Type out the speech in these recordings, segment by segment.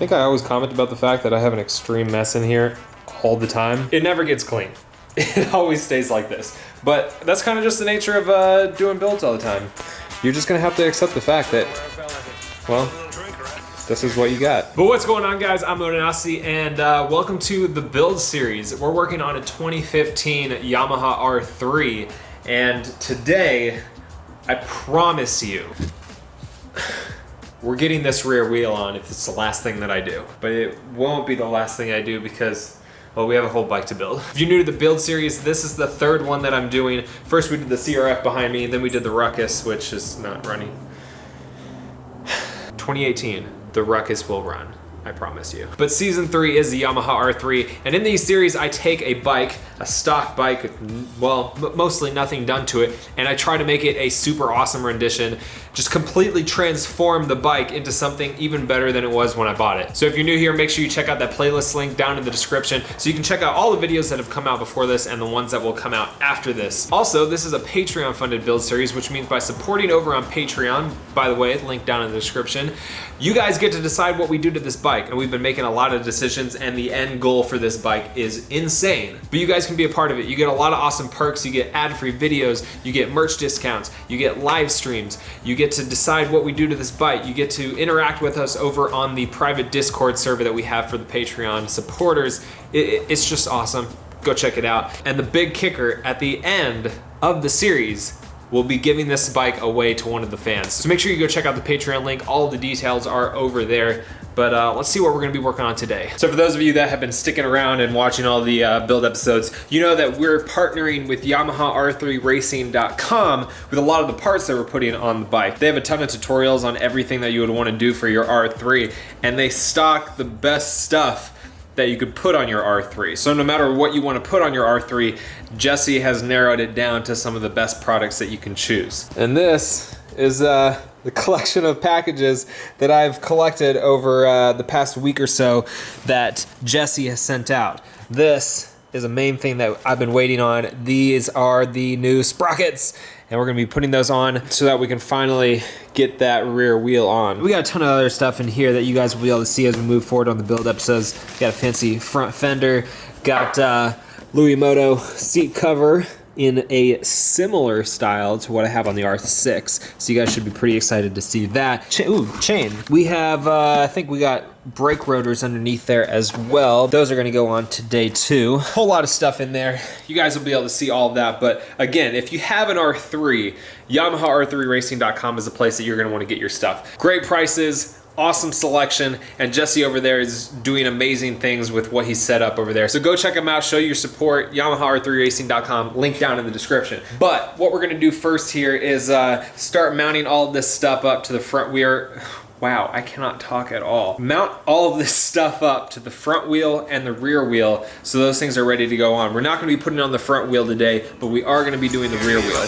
think I always comment about the fact that I have an extreme mess in here all the time. It never gets clean. It always stays like this. But that's kind of just the nature of doing builds all the time. You're just gonna have to accept the fact that, well, this is what you got. But what's going on, guys? I'm Motonosity, and welcome to the build series. We're working on a 2015 Yamaha R3, and today, I promise you, we're getting this rear wheel on if it's the last thing that I do. But it won't be the last thing I do because, well, we have a whole bike to build. If you're new to the build series, this is the third one that I'm doing. First we did the CRF behind me, then we did the Ruckus, which is not running. 2018, the Ruckus will run, I promise you. But season 3 is the Yamaha R3, and in these series I take a bike, a stock bike, well, mostly nothing done to it, and I try to make it a super awesome rendition, just completely transform the bike into something even better than it was when I bought it. So if you're new here, make sure you check out that playlist link down in the description so you can check out all the videos that have come out before this and the ones that will come out after this. Also, this is a Patreon funded build series, which means by supporting over on Patreon, by the way, link down in the description, you guys get to decide what we do to this bike, and we've been making a lot of decisions, and the end goal for this bike is insane. But you guys can be a part of it. You get a lot of awesome perks, you get ad-free videos, you get merch discounts, you get live streams, you get to decide what we do to this bike, you get to interact with us over on the private Discord server that we have for the Patreon supporters. It's just awesome. Go check it out. And the big kicker at the end of the series, we'll be giving this bike away to one of the fans. So make sure you go check out the Patreon link. All of the details are over there. But let's see what we're gonna be working on today. So for those of you that have been sticking around and watching all the build episodes, you know that we're partnering with YamahaR3Racing.com with a lot of the parts that we're putting on the bike. They have a ton of tutorials on everything that you would wanna do for your R3, and they stock the best stuff that you could put on your R3. So no matter what you want to put on your R3, Jesse has narrowed it down to some of the best products that you can choose. And this is the collection of packages that I've collected over the past week or so that Jesse has sent out. This is a main thing that I've been waiting on. These are the new sprockets, and we're gonna be putting those on so that we can finally get that rear wheel on. We got a ton of other stuff in here that you guys will be able to see as we move forward on the build episodes. Got a fancy front fender, got Louis Moto seat cover in a similar style to what I have on the R6. So you guys should be pretty excited to see that. Chain. We have, I think we got brake rotors underneath there as well. Those are gonna go on today too. Whole lot of stuff in there. You guys will be able to see all of that. But again, if you have an R3, YamahaR3Racing.com is the place that you're gonna wanna get your stuff. Great prices, awesome selection, and Jesse over there is doing amazing things with what he's set up over there. So go check him out, show your support, YamahaR3Racing.com, link down in the description. But what we're gonna do first here is start mounting all of this stuff up to the front wheel. Wow, I cannot talk at all. Mount all of this stuff up to the front wheel and the rear wheel so those things are ready to go on. We're not gonna be putting on the front wheel today, but we are gonna be doing the rear wheel.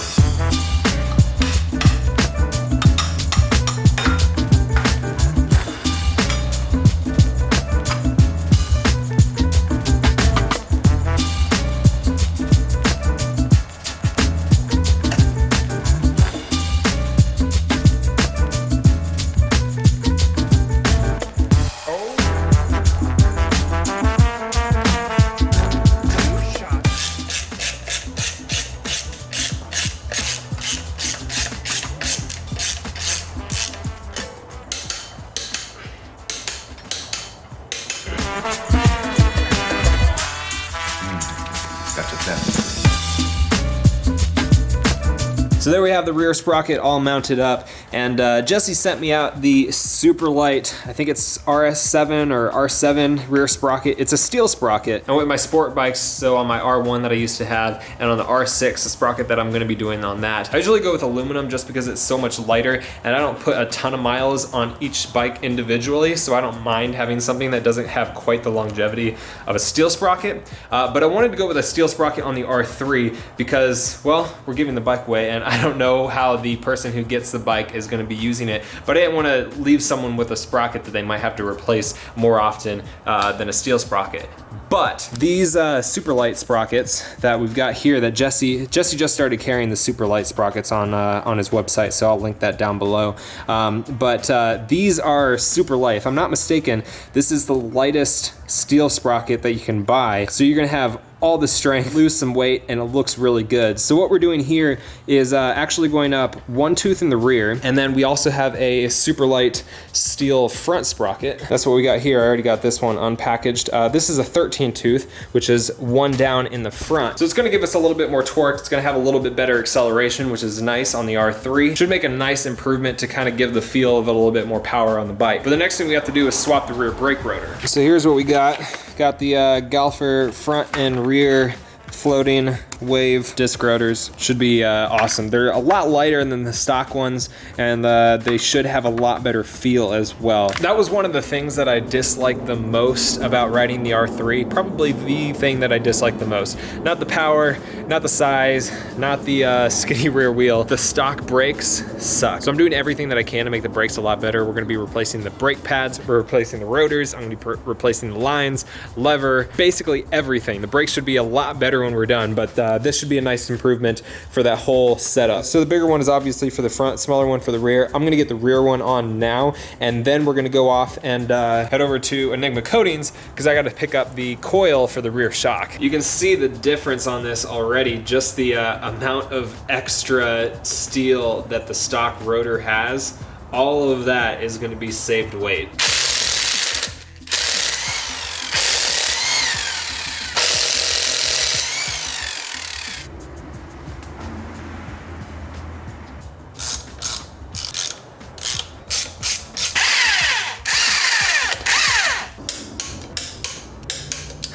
So there we have the rear sprocket all mounted up, and Jesse sent me out the super light, I think it's RS7 or R7 rear sprocket. It's a steel sprocket. And with my sport bikes, so on my R1 that I used to have, and on the R6, the sprocket that I'm gonna be doing on that, I usually go with aluminum just because it's so much lighter, and I don't put a ton of miles on each bike individually, so I don't mind having something that doesn't have quite the longevity of a steel sprocket. But I wanted to go with a steel sprocket on the R3 because, well, we're giving the bike away, and I don't know how the person who gets the bike is going to be using it, but I didn't want to leave someone with a sprocket that they might have to replace more often than a steel sprocket. But these super light sprockets that we've got here, that Jesse just started carrying the super light sprockets on his website, so I'll link that down below. But these are super light. If I'm not mistaken, this is the lightest steel sprocket that you can buy. So you're gonna have all the strength, lose some weight, and it looks really good. So what we're doing here is actually going up one tooth in the rear, and then we also have a super light steel front sprocket. That's what we got here. I already got this one unpackaged. This is a 13 tooth, which is one down in the front. So it's gonna give us a little bit more torque. It's gonna have a little bit better acceleration, which is nice on the R3. Should make a nice improvement to kind of give the feel of a little bit more power on the bike. But the next thing we have to do is swap the rear brake rotor. So here's what we got. Got the Galfer front and rear floating wave disc rotors. Should be awesome. They're a lot lighter than the stock ones, and they should have a lot better feel as well. That was one of the things that I disliked the most about riding the R3. Probably the thing that I disliked the most. Not the power, not the size, not the skinny rear wheel. The stock brakes suck. So I'm doing everything that I can to make the brakes a lot better. We're gonna be replacing the brake pads, we're replacing the rotors, I'm gonna be replacing the lines, lever, basically everything. The brakes should be a lot better when we're done, but this should be a nice improvement for that whole setup. So the bigger one is obviously for the front, smaller one for the rear. I'm gonna get the rear one on now, and then we're gonna go off and head over to Enigma Coatings, because I gotta pick up the coil for the rear shock. You can see the difference on this already, just the amount of extra steel that the stock rotor has. All of that is gonna be saved weight.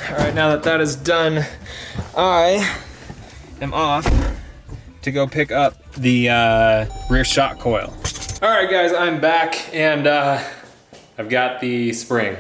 All right, now that that is done, I am off to go pick up the rear shock coil. All right, guys, I'm back, and I've got the spring.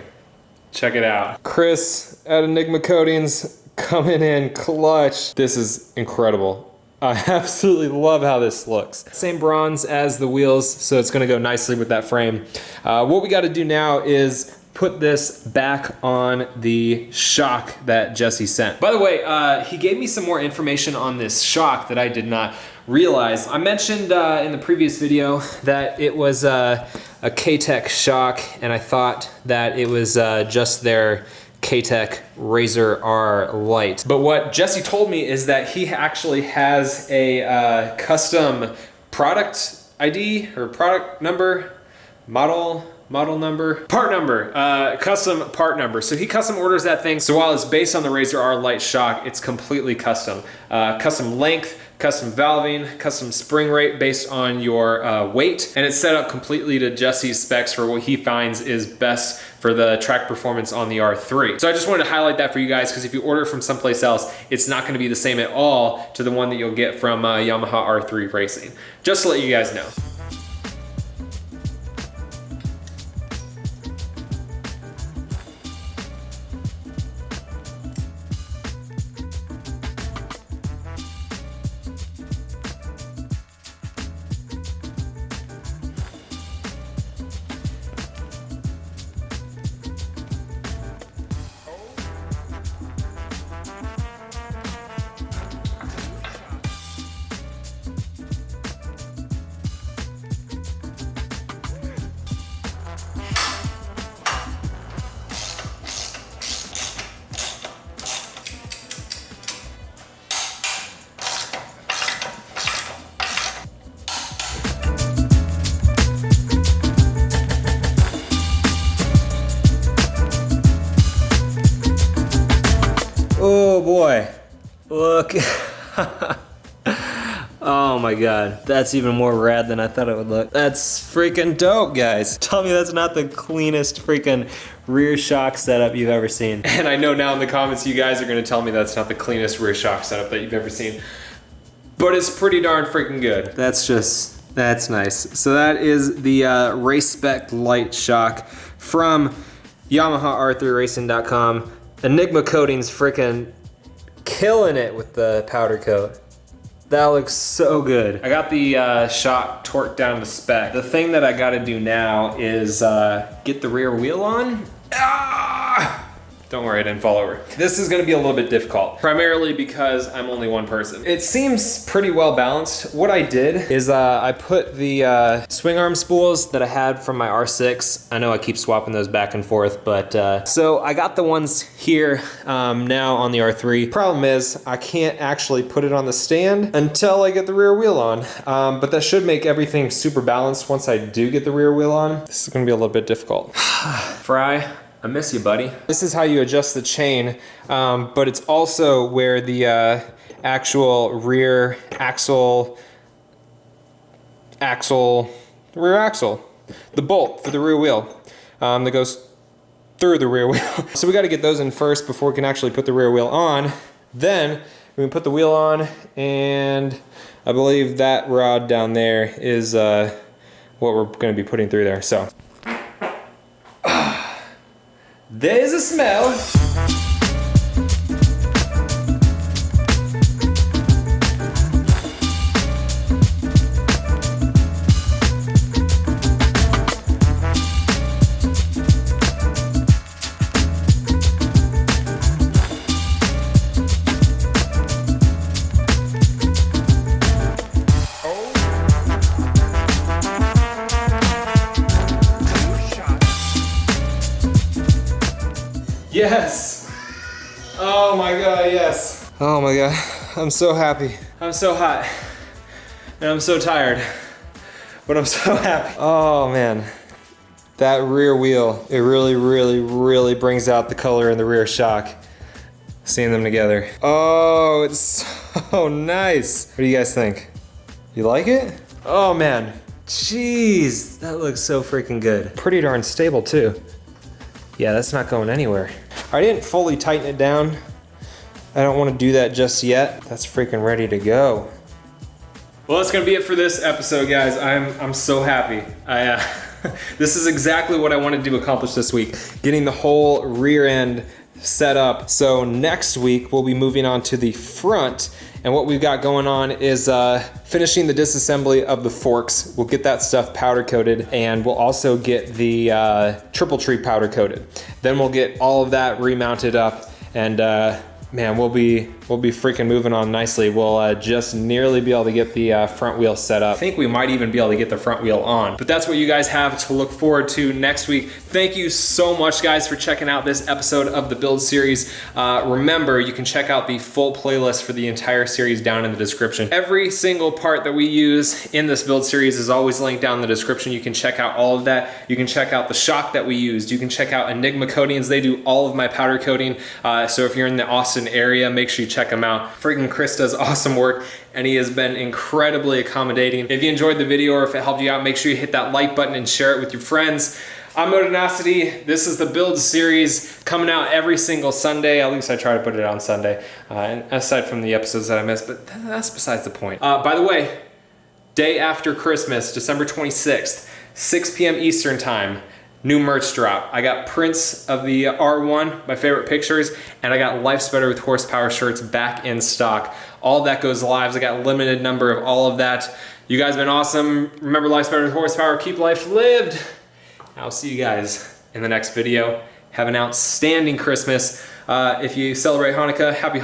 Check it out. Chris at Enigma Coatings coming in clutch. This is incredible. I absolutely love how this looks. Same bronze as the wheels, so it's gonna go nicely with that frame. What we gotta do now is put this back on the shock that Jesse sent. By the way, he gave me some more information on this shock that I did not realize. I mentioned in the previous video that it was a K-Tech shock, and I thought that it was just their K-Tech Razor R Lite. But what Jesse told me is that he actually has a custom product ID or product number, custom part number. So he custom orders that thing. So while it's based on the Razor R Lite shock, it's completely custom. Custom length, custom valving, custom spring rate based on your weight. And it's set up completely to Jesse's specs for what he finds is best for the track performance on the R3. So I just wanted to highlight that for you guys, because if you order from someplace else, it's not gonna be the same at all to the one that you'll get from Yamaha R3 Racing. Just to let you guys know. Oh boy, look. Oh my God, that's even more rad than I thought it would look. That's freaking dope, guys. Tell me that's not the cleanest freaking rear shock setup you've ever seen. And I know now in the comments you guys are gonna tell me that's not the cleanest rear shock setup that you've ever seen. But it's pretty darn freaking good. That's nice. So that is the Race Spec Lite shock from YamahaR3Racing.com. Enigma Coatings freaking killing it with the powder coat. That looks so good. I got the shock torqued down to spec. The thing that I gotta do now is get the rear wheel on. Ah! Don't worry, I didn't fall over. This is gonna be a little bit difficult, primarily because I'm only one person. It seems pretty well balanced. What I did is I put the swing arm spools that I had from my R6. I know I keep swapping those back and forth, but so I got the ones here now on the R3. Problem is, I can't actually put it on the stand until I get the rear wheel on, but that should make everything super balanced once I do get the rear wheel on. This is gonna be a little bit difficult. Fry, I miss you, buddy. This is how you adjust the chain, but it's also where the actual rear axle, rear axle, the bolt for the rear wheel that goes through the rear wheel. So we got to get those in first before we can actually put the rear wheel on. Then we can put the wheel on, and I believe that rod down there is what we're going to be putting through there. So there's a smell. Yes! Oh my god, yes. Oh my god, I'm so happy. I'm so hot. And I'm so tired. But I'm so happy. Oh man. That rear wheel, it really brings out the color in the rear shock. Seeing them together. Oh, it's so nice. What do you guys think? You like it? Oh man. Jeez, that looks so freaking good. Pretty darn stable too. Yeah, that's not going anywhere. I didn't fully tighten it down. I don't want to do that just yet. That's freaking ready to go. Well, that's gonna be it for this episode, guys. I'm so happy. This is exactly what I wanted to accomplish this week, getting the whole rear end set up. So next week we'll be moving on to the front, and what we've got going on is finishing the disassembly of the forks. We'll get that stuff powder coated, and we'll also get the triple tree powder coated. Then we'll get all of that remounted up, and man, we'll be freaking moving on nicely. We'll just nearly be able to get the front wheel set up. I think we might even be able to get the front wheel on. But that's what you guys have to look forward to next week. Thank you so much, guys, for checking out this episode of the build series. Remember, you can check out the full playlist for the entire series down in the description. Every single part that we use in this build series is always linked down in the description. You can check out all of that. You can check out the shock that we used. You can check out Enigma Coatings. They do all of my powder coating. So if you're in the Austin area, make sure you check them out. Freaking Chris does awesome work, and he has been incredibly accommodating. If you enjoyed the video or if it helped you out, make sure you hit that like button and share it with your friends. I'm Motonosity. This is the build series coming out every single Sunday. At least I try to put it on Sunday, aside from the episodes that I miss, but that's besides the point. By the way, day after Christmas, December 26th, 6 p.m. Eastern time, new merch drop. I got prints of the R1, my favorite pictures, and I got Life's Better with Horsepower shirts back in stock. All that goes live. I got a limited number of all of that. You guys have been awesome. Remember, Life's Better with Horsepower. Keep life lived. I'll see you guys in the next video. Have an outstanding Christmas. If you celebrate Hanukkah, happy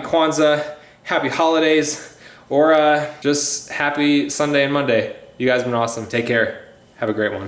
Kwanzaa, happy holidays, or just happy Sunday and Monday. You guys have been awesome. Take care. Have a great one.